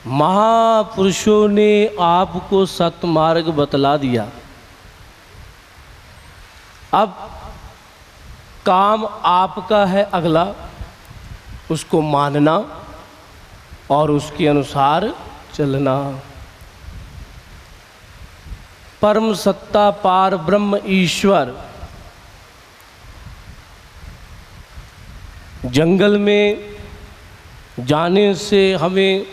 महापुरुषों ने आपको सतमार्ग बतला दिया। अब काम आपका है अगला, उसको मानना और उसके अनुसार चलना। परम सत्ता पार ब्रह्म ईश्वर जंगल में जाने से हमें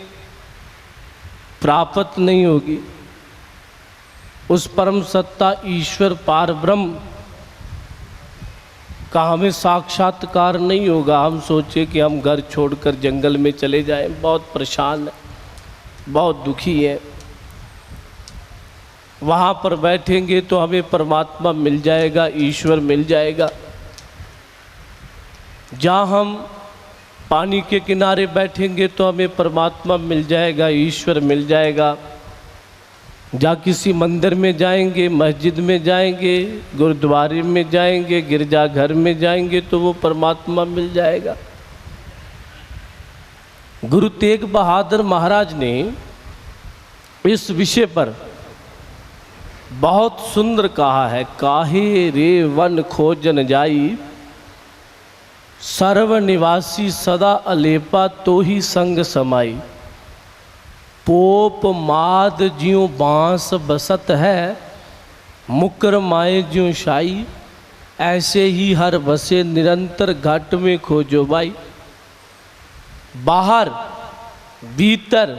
प्राप्त नहीं होगी। उस परम सत्ता ईश्वर पार ब्रह्म का हमें साक्षात्कार नहीं होगा। हम सोचे कि हम घर छोड़कर जंगल में चले जाएं, बहुत परेशान है, बहुत दुखी है, वहाँ पर बैठेंगे तो हमें परमात्मा मिल जाएगा, ईश्वर मिल जाएगा। जहाँ हम पानी के किनारे बैठेंगे तो हमें परमात्मा मिल जाएगा, ईश्वर मिल जाएगा। जहाँ किसी मंदिर में जाएंगे, मस्जिद में जाएंगे, गुरुद्वारे में जाएंगे, गिरजाघर में जाएंगे तो वो परमात्मा मिल जाएगा। गुरु तेग बहादुर महाराज ने इस विषय पर बहुत सुंदर कहा है। काहे रे वन खोजन जाई, सर्व निवासी सदा अलेपा तो ही संग समाई। पोप माद ज्यों बांस बसत है, मुकर माए ज्यों शाई। ऐसे ही हर बसे निरंतर घाट में खोजो बाई। बाहर भीतर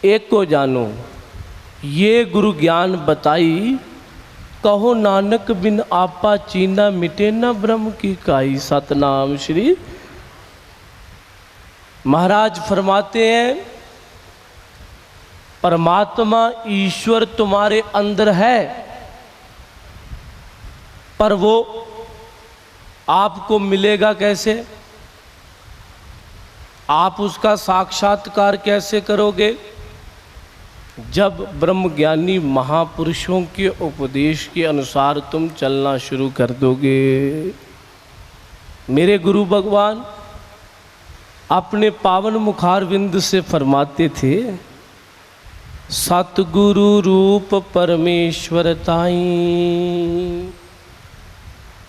एक को जानो, ये गुरु ज्ञान बताई। कहो नानक बिन आपा चीना, मिटे न ब्रह्म की काई। सतनाम श्री महाराज फरमाते हैं, परमात्मा ईश्वर तुम्हारे अंदर है, पर वो आपको मिलेगा कैसे? आप उसका साक्षात्कार कैसे करोगे? जब ब्रह्मज्ञानी महापुरुषों के उपदेश के अनुसार तुम चलना शुरू कर दोगे। मेरे गुरु भगवान अपने पावन मुखारविंद से फरमाते थे, सतगुरु रूप परमेश्वर ताई,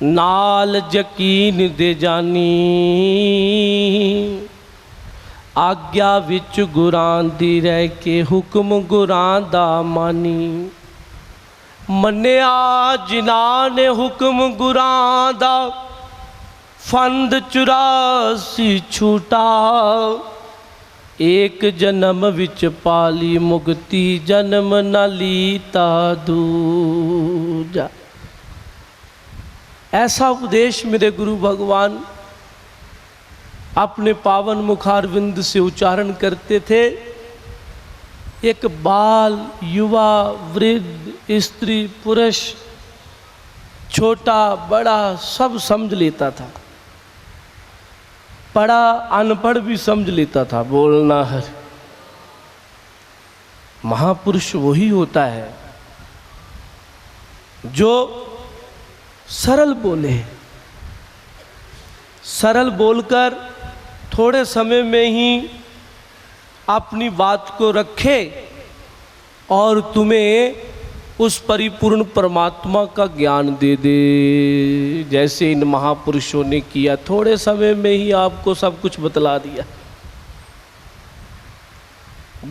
नाल यकीन दे जानी। आग्या विच गुरां दी रह के, हुक्म गुरां दा मानी। मन्निया जिन्हां ने हुक्म गुरां दा, फंद 84 छूटा। एक जन्म विच पाली मुक्ति, जन्म न लीता दूजा। ऐसा उपदेश मेरे गुरु भगवान अपने पावन मुखारविंद से उच्चारण करते थे। एक बाल, युवा, वृद्ध, स्त्री, पुरुष, छोटा बड़ा सब समझ लेता था। पढ़ा अनपढ़ भी समझ लेता था। बोलना है महापुरुष वही होता है जो सरल बोले, सरल बोलकर थोड़े समय में ही अपनी बात को रखे और तुम्हें उस परिपूर्ण परमात्मा का ज्ञान दे दे। जैसे इन महापुरुषों ने किया, थोड़े समय में ही आपको सब कुछ बतला दिया।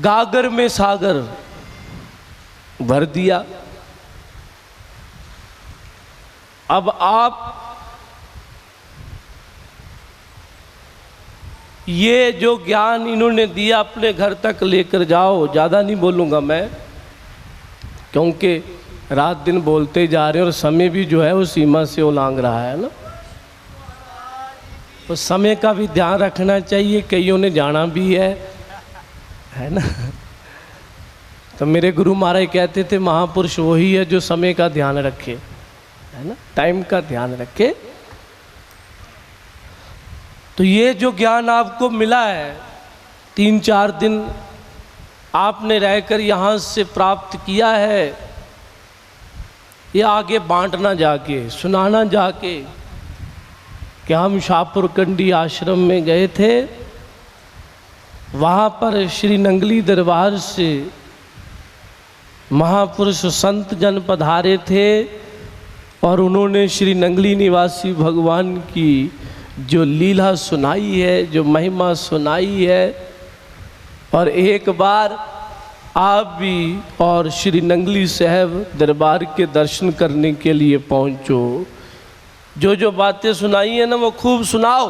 गागर में सागर भर दिया। अब आप ये जो ज्ञान इन्होंने दिया अपने घर तक लेकर जाओ। ज़्यादा नहीं बोलूँगा मैं, क्योंकि रात दिन बोलते जा रहे हैं और समय भी जो है वो सीमा से उलांघ रहा है ना। तो समय का भी ध्यान रखना चाहिए, कईयों ने जाना भी है ना। तो मेरे गुरु महाराज कहते थे, महापुरुष वही है जो समय का ध्यान रखे, है ना, टाइम का ध्यान रखे। तो ये जो ज्ञान आपको मिला है, 3-4 दिन आपने रहकर यहाँ से प्राप्त किया है, ये आगे बांटना जाके, सुनाना जाके कि हम शाहपुर कंडी आश्रम में गए थे, वहाँ पर श्री नंगली दरबार से महापुरुष संत जन पधारे थे और उन्होंने श्री नंगली निवासी भगवान की जो लीला सुनाई है, जो महिमा सुनाई है। और एक बार आप भी और श्री नंगली साहब दरबार के दर्शन करने के लिए पहुँचो। जो जो बातें सुनाई है ना वो खूब सुनाओ,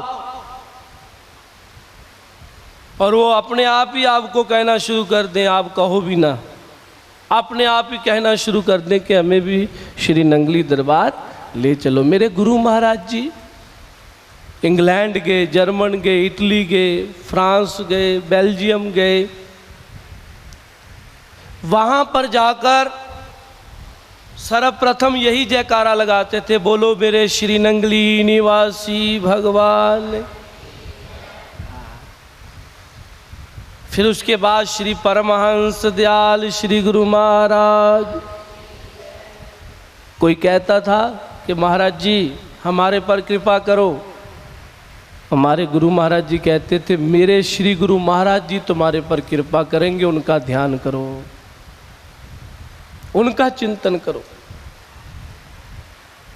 और वो अपने आप ही आपको कहना शुरू कर दें, आप कहो भी ना, अपने आप ही कहना शुरू कर दें कि हमें भी श्री नंगली दरबार ले चलो। मेरे गुरु महाराज जी इंग्लैंड गए, जर्मन गए, इटली गए, फ्रांस गए, बेल्जियम गए। वहाँ पर जाकर सर्वप्रथम यही जयकारा लगाते थे, बोलो मेरे श्री नंगली निवासी भगवान। फिर उसके बाद श्री परमहंस दयाल श्री गुरु महाराज। कोई कहता था कि महाराज जी हमारे पर कृपा करो, हमारे गुरु महाराज जी कहते थे मेरे श्री गुरु महाराज जी तुम्हारे पर कृपा करेंगे, उनका ध्यान करो, उनका चिंतन करो।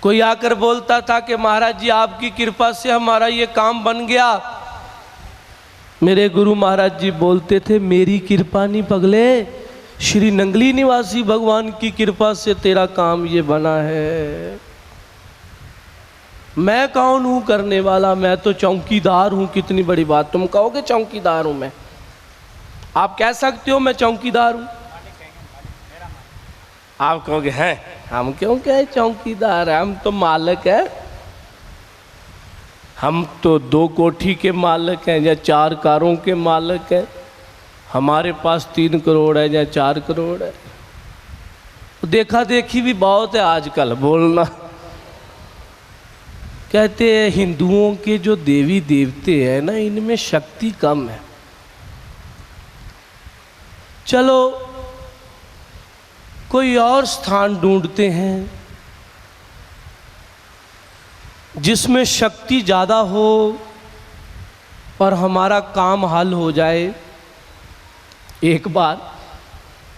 कोई आकर बोलता था कि महाराज जी आपकी कृपा से हमारा ये काम बन गया। मेरे गुरु महाराज जी बोलते थे मेरी कृपा नहीं पगले, श्री नंगली निवासी भगवान की कृपा से तेरा काम ये बना है। मैं कौन हूँ करने वाला, मैं तो चौकीदार हूँ। कितनी बड़ी बात, तुम कहोगे चौकीदार हूँ मैं, आप कह सकते हो मैं चौकीदार हूँ, आप कहोगे हैं हम क्यों कहे चौकीदार है, हम तो मालिक है, हम तो 2 कोठी के मालिक हैं या 4 कारों के मालिक हैं, हमारे पास 3 करोड़ है या 4 करोड़ है। देखा देखी भी बहुत है आजकल बोलना। कहते हैं हिंदुओं के जो देवी देवते हैं ना, इनमें शक्ति कम है। चलो कोई और स्थान ढूंढते हैं जिसमें शक्ति ज़्यादा हो और हमारा काम हल हो जाए। एक बार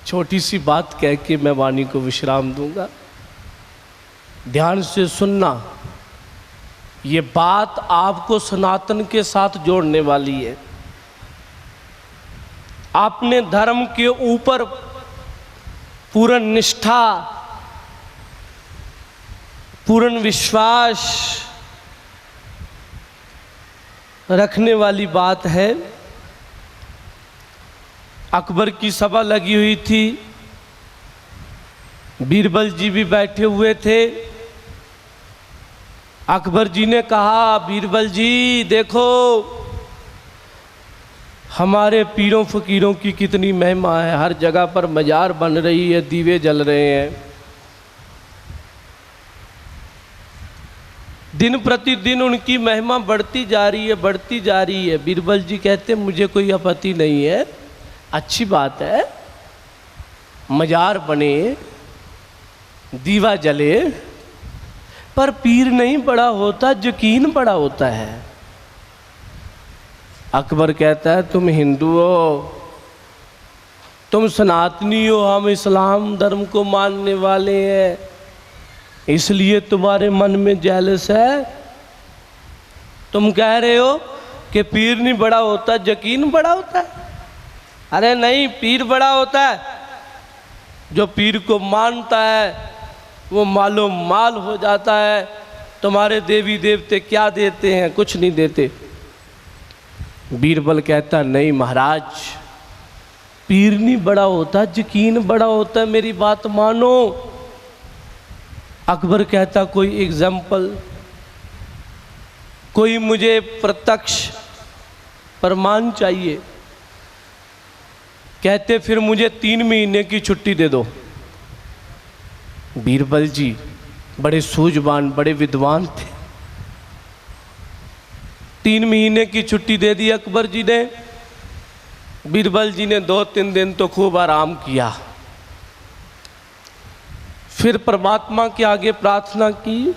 छोटी सी बात कह के मैं वाणी को विश्राम दूंगा, ध्यान से सुनना। ये बात आपको सनातन के साथ जोड़ने वाली है। अपने धर्म के ऊपर पूर्ण निष्ठा, पूर्ण विश्वास रखने वाली बात है। अकबर की सभा लगी हुई थी, बीरबल जी भी बैठे हुए थे। अकबर जी ने कहा बीरबल जी देखो हमारे पीरों फकीरों की कितनी महिमा है, हर जगह पर मजार बन रही है, दीवे जल रहे हैं, दिन प्रतिदिन उनकी महिमा बढ़ती जा रही है, बढ़ती जा रही है। बीरबल जी कहते मुझे कोई आपत्ति नहीं है, अच्छी बात है, मजार बने, दीवा जले, पर पीर नहीं बड़ा होता, यकीन बड़ा होता है। अकबर कहता है तुम हिंदू हो, तुम सनातनी हो, हम इस्लाम धर्म को मानने वाले हैं, इसलिए तुम्हारे मन में जेलस है। तुम कह रहे हो कि पीर नहीं बड़ा होता, यकीन बड़ा होता है। अरे नहीं, पीर बड़ा होता है। जो पीर को मानता है वो मालो माल हो जाता है। तुम्हारे देवी देवते क्या देते हैं? कुछ नहीं देते। बीरबल कहता नहीं महाराज, पीर नहीं बड़ा होता, यकीन बड़ा होता है, मेरी बात मानो। अकबर कहता कोई एग्जाम्पल, कोई मुझे प्रत्यक्ष प्रमाण चाहिए। कहते फिर मुझे 3 महीने की छुट्टी दे दो। बीरबल जी बड़े सूझवान, बड़े विद्वान थे। 3 महीने की छुट्टी दे दी अकबर जी ने। बीरबल जी ने 2-3 दिन तो खूब आराम किया। फिर परमात्मा के आगे प्रार्थना की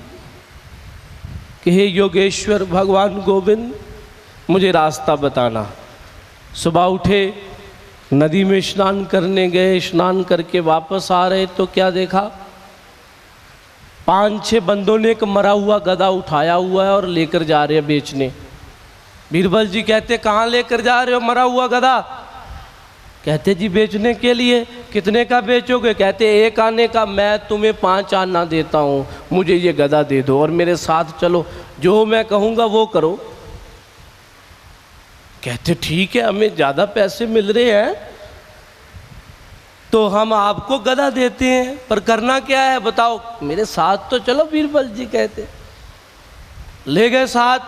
कि हे योगेश्वर भगवान गोविंद, मुझे रास्ता बताना। सुबह उठे, नदी में स्नान करने गए, स्नान करके वापस आ रहे तो क्या देखा, 5-6 बंदों ने एक मरा हुआ गधा उठाया हुआ है और लेकर जा रहे हैं बेचने। बीरबल जी कहते कहाँ लेकर जा रहे हो मरा हुआ गधा? कहते जी बेचने के लिए। कितने का बेचोगे? कहते 1 आने का। मैं तुम्हें 5 आना देता हूँ, मुझे ये गधा दे दो और मेरे साथ चलो, जो मैं कहूँगा वो करो। कहते ठीक है, हमें ज़्यादा पैसे मिल रहे हैं तो हम आपको गधा देते हैं, पर करना क्या है बताओ? मेरे साथ तो चलो। बीरबल जी कहते ले गए साथ।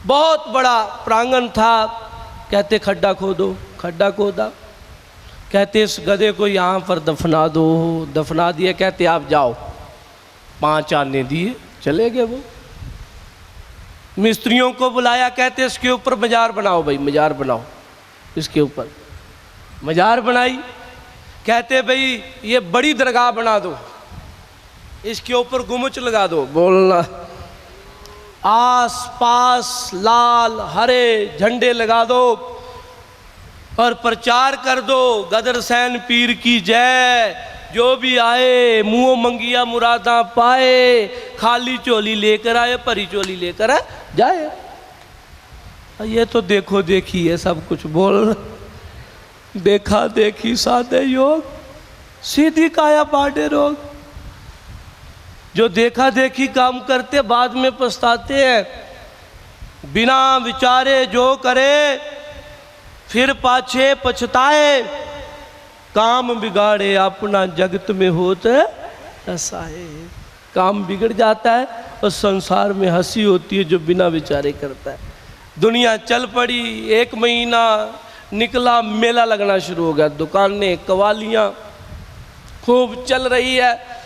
बहुत बड़ा प्रांगण था। कहते खड्डा खोदो। खड्डा खोदा। कहते इस गधे को यहाँ पर दफना दो। दफना दिया। कहते आप जाओ। 5 आने दिए, चले गए वो। मिस्त्रियों को बुलाया। कहते इसके ऊपर मजार बनाओ भाई, मजार बनाओ। इसके ऊपर मजार बनाई। कहते भाई ये बड़ी दरगाह बना दो, इसके ऊपर गुम्बद लगा दो। बोलना आस पास लाल हरे झंडे लगा दो और प्रचार कर दो, गदर सैन पीर की जय। जो भी आए मुँह मंगिया मुरादा पाए, खाली चोली लेकर आए, परी चोली लेकर आए जाए। ये तो देखो देखी है सब कुछ। बोल देखा देखी साधे योग, सीधी काया पाटे रोग। जो देखा देखी काम करते बाद में पछताते हैं। बिना विचारे जो करे फिर पाछे पछताए। काम बिगाड़े अपना जगत में होते हंसाए। काम बिगड़ जाता है और संसार में हंसी होती है जो बिना विचारे करता है। दुनिया चल पड़ी। 1 महीना निकला, मेला लगना शुरू हो गया। दुकानें कवालियाँ खूब चल रही है।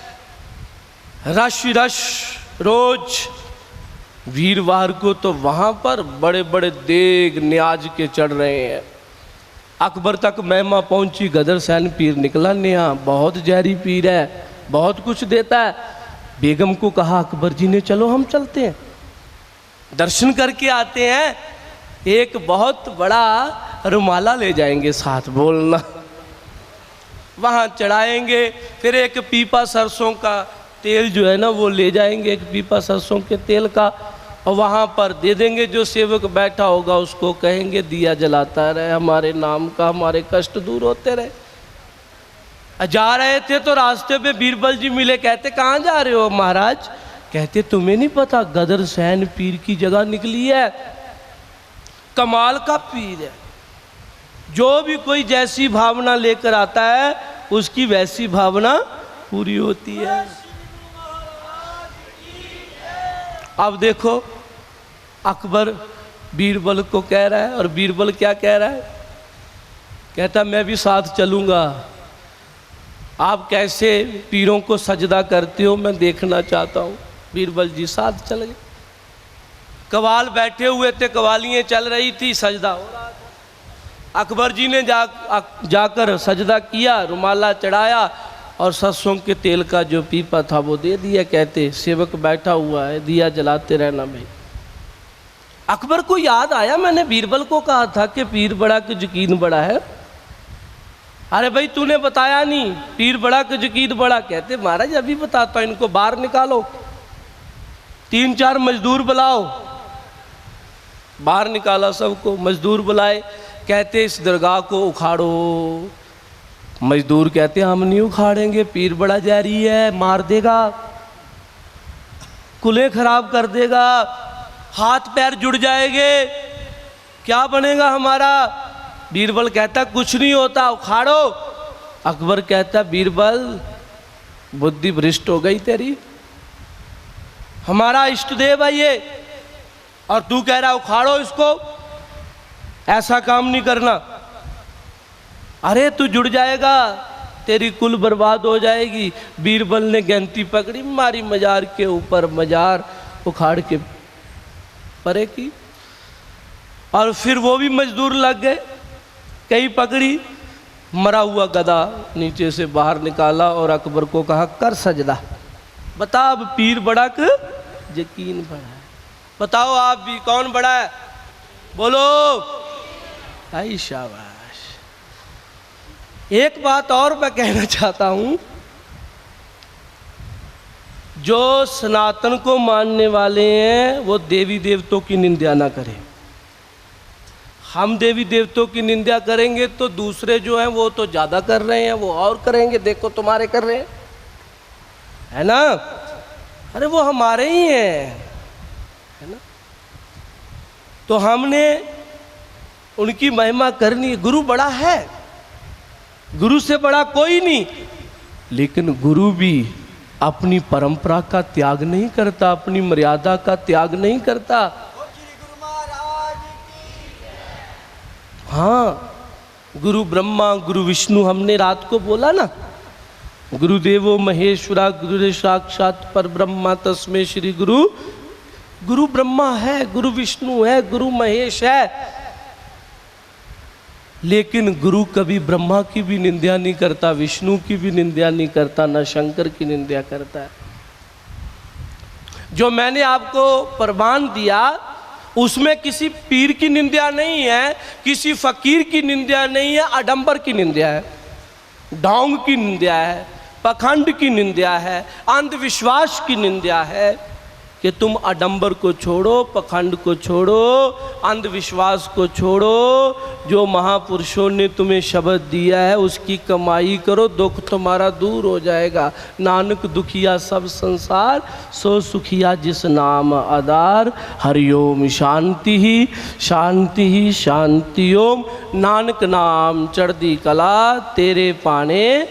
रश रश रोज। वीरवार को तो वहाँ पर बड़े बड़े देग न्याज के चढ़ रहे हैं। अकबर तक महिमा पहुँची। गदर सैन पीर निकला नया, बहुत जहरी पीर है, बहुत कुछ देता है। बेगम को कहा अकबर जी ने चलो हम चलते हैं, दर्शन करके आते हैं। एक बहुत बड़ा रुमाला ले जाएंगे साथ। बोलना वहाँ चढ़ाएंगे। फिर एक पीपा सरसों का तेल जो है ना वो ले जाएंगे, एक पीपा सरसों के तेल का, और वहाँ पर दे देंगे। जो सेवक बैठा होगा उसको कहेंगे दिया जलाता रहे, हमारे नाम का, हमारे कष्ट दूर होते रहे। जा रहे थे तो रास्ते में बीरबल जी मिले। कहते कहाँ जा रहे हो महाराज? कहते तुम्हें नहीं पता गदर सैन पीर की जगह निकली है, कमाल का पीर है। जो भी कोई जैसी भावना लेकर आता है उसकी वैसी भावना पूरी होती है। अब देखो अकबर बीरबल को कह रहा है और बीरबल क्या कह रहा है? कहता मैं भी साथ चलूँगा। आप कैसे पीरों को सजदा करते हो मैं देखना चाहता हूँ। बीरबल जी साथ चल गए। कवाल बैठे हुए थे, कवालियाँ चल रही थी, सजदा हो रहा था। अकबर जी ने जाकर सजदा किया, रुमाला चढ़ाया और सरसों के तेल का जो पीपा था वो दे दिया। कहते सेवक बैठा हुआ है, दिया जलाते रहना भाई। अकबर को याद आया मैंने बीरबल को कहा था कि पीर बड़ा कि यकीन बड़ा है। अरे भाई तूने बताया नहीं, पीर बड़ा कि यकीन बड़ा? कहते महाराज अभी बताता हूं, इनको बाहर निकालो, 3-4 मजदूर बुलाओ। बाहर निकाला सबको, मजदूर बुलाए। कहते इस दरगाह को उखाड़ो। मजदूर कहते हम नहीं उखाड़ेंगे, पीर बड़ा जहरी है, मार देगा, कुलें खराब कर देगा, हाथ पैर जुड़ जाएंगे, क्या बनेगा हमारा? बीरबल कहता कुछ नहीं होता, उखाड़ो। अकबर कहता बीरबल बुद्धि भ्रष्ट हो गई तेरी, हमारा इष्ट देव है ये और तू कह रहा उखाड़ो इसको, ऐसा काम नहीं करना। अरे तू जुड़ जाएगा, तेरी कुल बर्बाद हो जाएगी। बीरबल ने गैंती पकड़ी, मारी मजार के ऊपर, मजार उखाड़ के परे की। और फिर वो भी मजदूर लग गए, कई पकड़ी, मरा हुआ गधा नीचे से बाहर निकाला और अकबर को कहा कर सजदा, बता अब पीर बड़ा कि यकीन बड़ा है, बताओ आप भी कौन बड़ा है? बोलो। आई शाबाश। एक बात और मैं कहना चाहता हूं, जो सनातन को मानने वाले हैं वो देवी देवताओं की निंदा ना करें। हम देवी देवताओं की निंदा करेंगे तो दूसरे जो हैं वो तो ज़्यादा कर रहे हैं, वो और करेंगे, देखो तुम्हारे कर रहे हैं, है ना। अरे वो हमारे ही हैं, है ना। तो हमने उनकी महिमा करनी है। गुरु बड़ा है, गुरु से बड़ा कोई नहीं, लेकिन गुरु भी अपनी परंपरा का त्याग नहीं करता, अपनी मर्यादा का त्याग नहीं करता। हाँ, गुरु ब्रह्मा गुरु विष्णु, हमने रात को बोला ना, गुरुदेवो महेश्वरा गुरु साक्षात पर ब्रह्मा तस्मै श्री गुरु। गुरु ब्रह्मा है, गुरु विष्णु है, गुरु महेश है, लेकिन गुरु कभी ब्रह्मा की भी निंदा नहीं करता, विष्णु की भी निंदा नहीं करता, न शंकर की निंदा करता है। जो मैंने आपको प्रमाण दिया उसमें किसी पीर की निंदा नहीं है, किसी फकीर की निंदा नहीं है, आडंबर की निंदा है, ढोंग की निंदा है, पखंड की निंदा है, अंधविश्वास की निंदा है कि तुम आडंबर को छोड़ो, पखंड को छोड़ो, अंधविश्वास को छोड़ो। जो महापुरुषों ने तुम्हें शब्द दिया है उसकी कमाई करो, दुख तुम्हारा दूर हो जाएगा। नानक दुखिया सब संसार, सो सुखिया जिस नाम आधार। हरिओम शांति ही शांति ही शांति ओम। नानक नाम चढ़दी कला, तेरे पाने